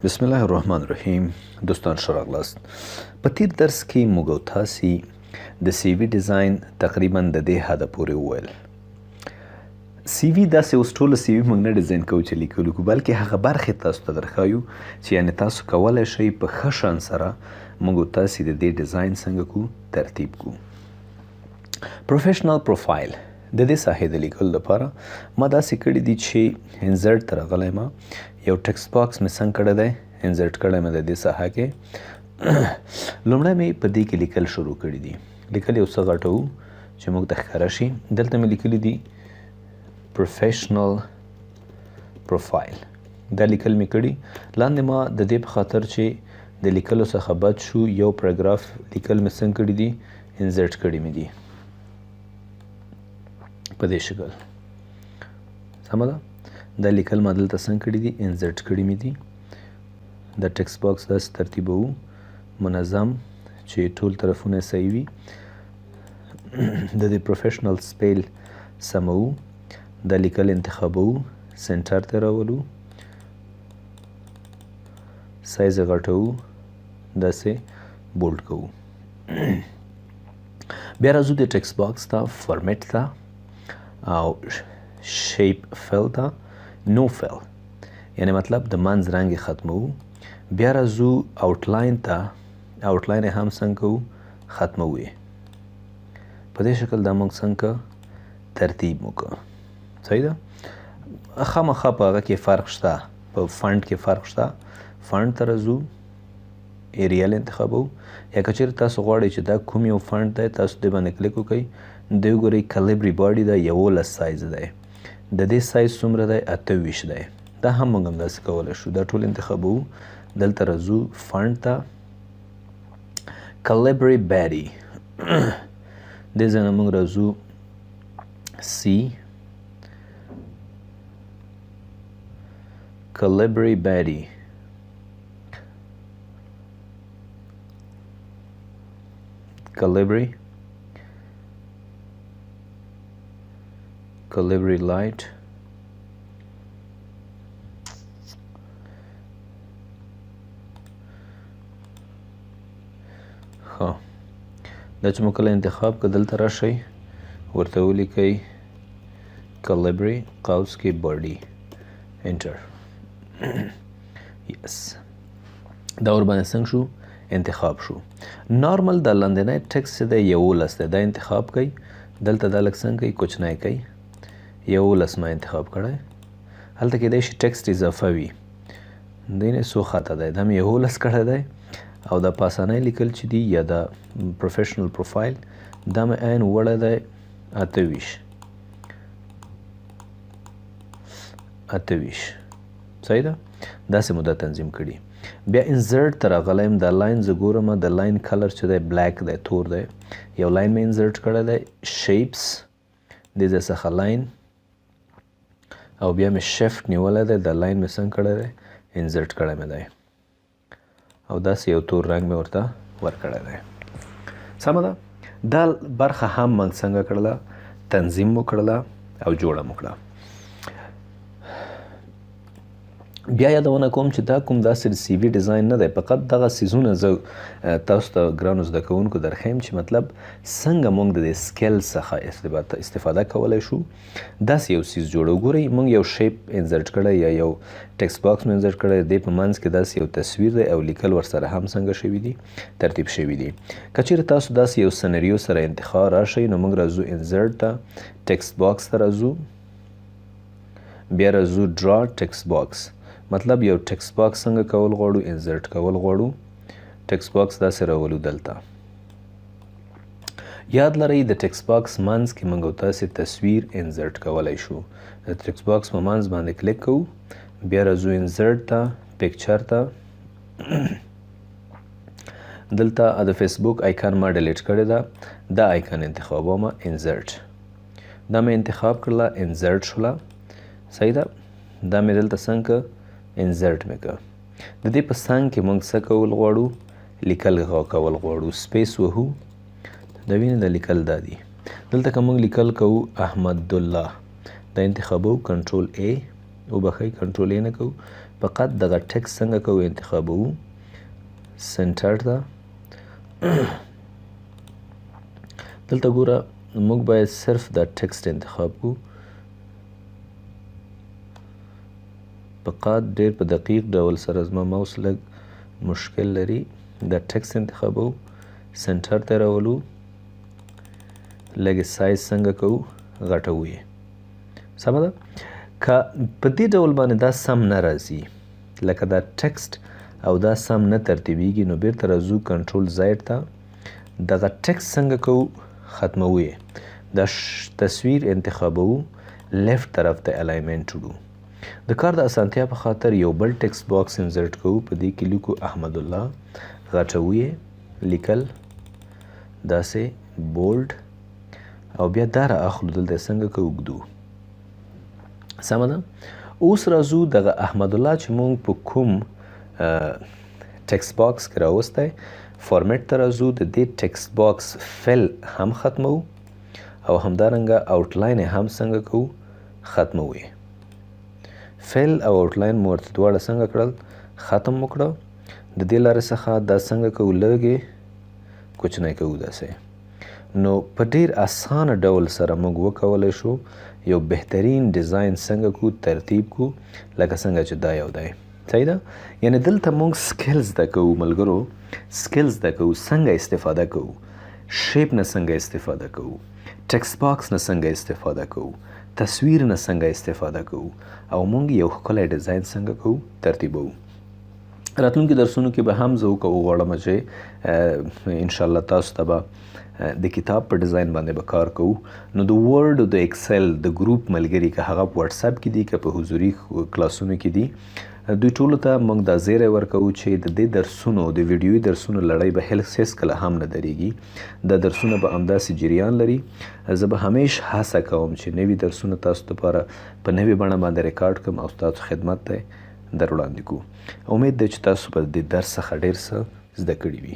بسم الله الرحمن الرحیم. دوستان ښه راغلاست. په تیر درس کې موږ او تاسې د سی وي ډیزاین تقریبا د دې حده پورې وویل. سی وي داسې اوس ټوله سی وي موږ نه ډیزاین کوو چې لیکلو کوو، بلکې هغه برخې تاسو ته درښایو چې یعنې تاسو کولی شئ په ښه شان سره موږ او تاسې د دې ډیزاین څنګه کوو، ترتیب کوو. پروفیشنل پروفایل د دې ساحې د لیکلو لپاره ما داسې کړي دي چې انزرټ ته راغلی ما یو ټکسټ باکس مې څنګه کړی دی، انزرټ کړی مې د دې ساحه کې. لومړی مې په دې کې لیکل شروع کړي دي. لیکل یو څه غټوو چې موږ ته ښکاره شي. دلته مې لیکلي دي پروفیشنل پروفایل. دا لیکل مې کړي. لاندې ما د دې په خاطر چې د لیکلو څخه بد شو یو پاراګراف لیکل مې څنګه کړي دي، انزرټ کړي مې دي په دې شکل. سمه ده؟ دا لیکل ما دلته څنګه کړي دي، انزرټ کړي مې دي. دا ټکسټ باکس داسې ترتیبوو منظم چې ټول طرفونه صحیح وي. د دې پروفیشنل سپیل سموو. دا لیکل انتخابوو، سنټر ته راولو، سایز یې غټوو، داسې بولډ کوو. بیا راځو د ټکسټ باکس ته، فارمیټ ته او شیپ فل ته، نو فل یعنی مطلب د منځ رنګ یې ختموو. بیا راځو آوټلاین ته، آوټلاین یې هم څنګه کوو، ختموو یې په دې شکل. دا موږ څنګه ترتیب مو کړو، صحیح ده. خامخا په هغه کې فرق شته، په فنټ کې فرق شته. فنټ ته راځو، ایریل انتخابوو. یا که چیرې تاسو غواړئ چې دا کوم یو فنټ دی، تاسو دې باندې کلیک وکړئ. دی وګورئ کلیبري باډي ده 11 سایز دی. د دې سایز څومره دی، 28 دی. دا هم موږ همداسې کولی شو. دا ټول انتخابوو. دلته راځو فنټ ته، کلیبري باډي. دې ځای نه موږ راځو سی، کلیبري باډي. Calibri light. ها دا چې مو کله انتخاب که دلته راشئ ورته ولیکئ کلیبري قوس کې باډي، انټر. یس دا ورباندې څنګه شو، انتخاب شو. نارمل دا لاندنی ټکسټ چې دی 11 دی، دا انتخاب کوئ. دلته دا لږ څنګه کوئ، کوچنی کوئ. 11 ما انتخاب کړی. هلته کیدای شي ټکسټ اضافه وي. دی نه څو خطه دی، دا مې 11 کړی دی. او دا په اسانۍ لیکل چې دي یا دا پروفیشنل پروفایل دا مې عین وړی دی 28. صحیح ده. داسې مو دا تنظیم کړي. بیا انزرټ ته راغلی یم. دا لاین زه ګورم، د لاین کلر چې دی بلیک دی، تور دی. یو لاین مې انزرټ کړی دی، شیپس دې ځای څخه لاین، او بیا مې شفټ نیولی دی. دا لاین مې څنګه کړی دی، انزرټ کړی مې دی، او داسې یو تور رنګ مې ورته ورکړی دی. سمه ده. دا برخه هم موږ څنګه کړله، تنظیم مو کړله او جوړه مو کړه. بیا یادونه کوم چې دا کوم داسې سی وي ډیزاین نه دی، فقط دغه څیزونه زه تاسو ته ګرانو زده کوونکو درښیم چې مطلب څنګه موږ د دې سکیل څخه استفاده کولی شو. داسې یو څیز جوړو. ګورئ موږ یو شیپ انزرټ کړی یا یو ټکسټ باکس مې انزرټ کړی دی. په منځ کې داسې یو تصویر دی او لیکل ورسره هم څنګه شوي دي، ترتیب شوي دي. که چیرې تاسو داسې یو سنریو سره انتخاب راشئ نو موږ راځو انزرټ ته، ټکسټ باکس ته راځو، بیا راځو ډرا ټکسټ باکس. مطلب یو ټکسټ باکس څنګه کول غواړو، انزرټ کول غواړو. ټکسټ باکس داسې راولو دلته. یاد لرئ د ټکسټ باکس منځ کې موږ او تاسې تصویر انزرټ کولی شو. د ټکسټ باکس په منځ باندې کلیک کوو، بیا راځو انزرټ ته، پکچر ته. دلته د فیسبوک آیکن ما ډیلیټ کړې ده. دا آیکن انتخابوم، انزرټ. دا مې انتخاب کړله، انزرټ شوله. صحیح ده. دا مې دلته څنګه انزرټ مې کړه. د دې په څنګ کې موږ څه کول غواړو، لیکل کول غواړو. سپیس وهو. د وینې د لیکل دا دي. دلته که موږ لیکل کوو احمد الله، دا انتخابو کنټرول A وبخښئ کنټرول A نه کوو، فقط دغه ټکس څنګه کوو انتخابوو سنټر ته. دلته ګوره موږ باید صرف دا ټکسټ انتخاب کړو. فقط ډېر په دقیق ډول سره زما ماوس لږ مشکل لري. دا ټکسټ انتخابوو سنټر ته راولو لږ سایز څنګه کوو غټوو یې. سمه ده. که په دې ډول باندې دا سم نه راځي لکه دا ټکسټ او دا سم نه ترتیبیږي نو بیرته راځو کنټرول زیډ ته. دغه ټکسټ څنګه کوو ختموو یې. دا تصویر انتخابوو لیفت طرف ته الاینمنټ وړو. د کار د اسانتیا په خاطر یو بل ټکسټ باکس انزرټ کوو. په دې کې لیکو احمد الله غټوو یې لیکل داسې بولډ او بیا دا را اخلو دلته څنګه کوو اوږدو. سمه ده. اوس راځو دغه احمد الله چې مونږ په کوم ټکسټ باکس کې راوستی فارمیټ ته راځو. د دې ټکسټ باکس فل هم ختمو او همدارنګه آوټلاین هم څنګه کوو ختمو یې. فل او آوټلاین مو ورته دواړه څنګه کړل ختم مو کړه. د دې لارې څخه دا څنګه کوو لږ یې کوچنی کوو داسې. نو په ډیر اسانه ډول سره موږ وکولی شو یو بهترین ډیزاین څنګه کو ترتیب کو لکه څنګه چې دا یو دی. صحیح ده. یعنی دلته موږ سکل زده کوو ملګرو. سکل زده کوو څنګه استفاده کوو. شیپ نه څنګه استفاده کوو. ټکسټ باکس نه څنګه استفاده کوو. تصویر نه څنګه استفاده کوو او موږ یو ښکلی ډیزاین څنګه کوو ترتیبوو. راتلونکي درسونو کې به هم زه وغواړم چې انشاءالله تاسو ته به د کتاب په ډیزاین باندې به کار کوو. نو د ورډ او د ایکسل د ګروپ ملګري که هغه په واتساپ کې دي که په حضوري کلاسونو کې دي دوی ټولو ته موږ دا زیری ورکوو چې د دې درسونو د ویډیوي درسونو لړۍ به هیڅکله هم نه درېږي. دا درسونه به همداسې جریان لري. زه به همیش هڅه کوم چې نوي درسونه تاسو لپاره په نوې بڼه باندې ریکارډ کړم او ستاسو خدمت ته در وړاندې کړو. امید دی چې تاسو به د درس څخه ډېر څه زده کړي وي.